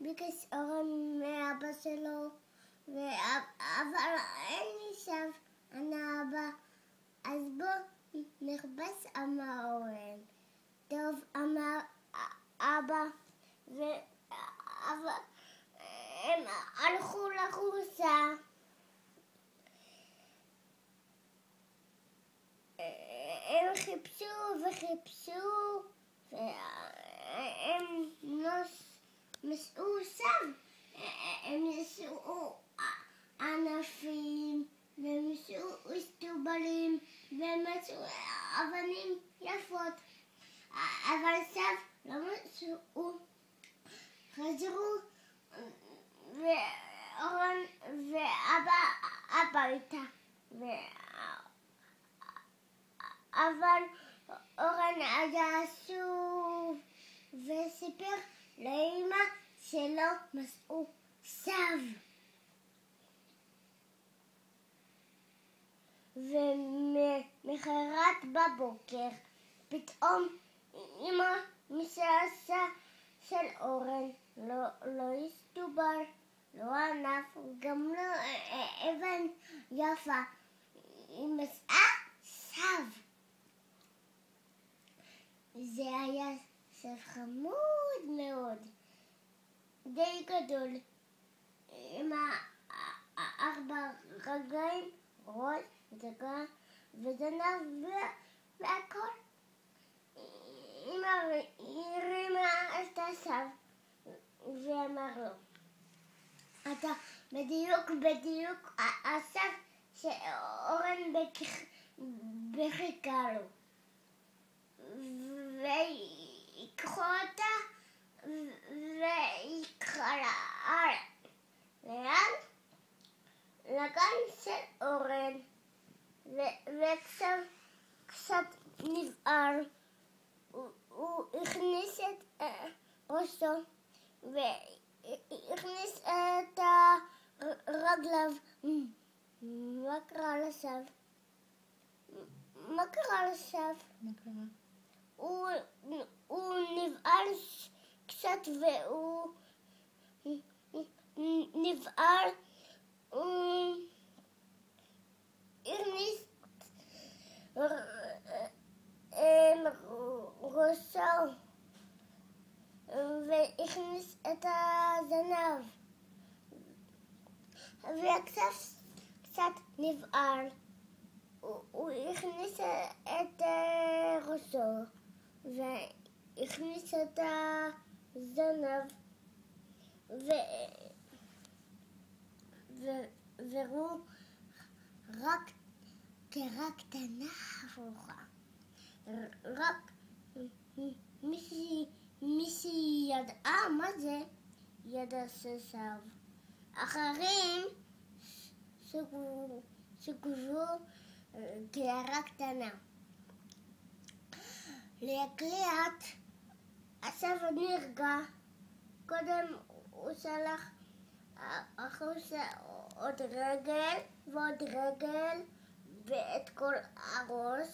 ביקש אורן מאבא שלו, אבל אין לי סב, אני אבא. אז בוא נכבס, אמר אורן. טוב, אמר אבא, הם הלכו לחורסה. הם חיפשו וחיפשו, והם מצאו סב. הם מצאו ענפים, והם מצאו אסטובלים, והם מצאו אבנים יפות. אבל סב לא מצאו. חזרו ואורן ואבא הביתה. אבל אורן היה עצוב וסיפר לאמא שלא מצאו סב. ומחרת בבוקר פתאום אמא מסעסה של אורן לא הסתובר, לא ענף, גם לא אבן יפה. היא מצאה סב. זה היה סב חמוד מאוד, די גדול, עם 4 רגליים, ראש, וזנב והכל. אמא הרימה את הסב ואמר לו, אתה בדיוק הסב שאורן בחיכה לו. ויקחו אותה ויקחה לאן? לגן של אורן. וקצת נבער, הוא הכניס את ראשו והכניס את רגליו. מה קרה לסב? מה קרה לסב? הוא נבער קצת והוא נבער, הוא הכניס ראשו והכניס את הזנב וקצת נבער. הוא הכניס את ראשו והכניס את הזנב והוא רק קטנה הפוכה. רק מישהי ידעה מה זה, ידע שסב. אחרים שגבו קערה קטנה. לאט הסב נרגע. קודם הוא שלח החוצה עוד רגל ועוד רגל ואת כל הראש,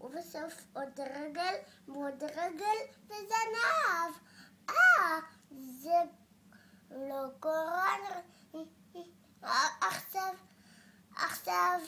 ובסוף עוד רגל ועוד רגל וזנב. זה לא קורה. עכשיו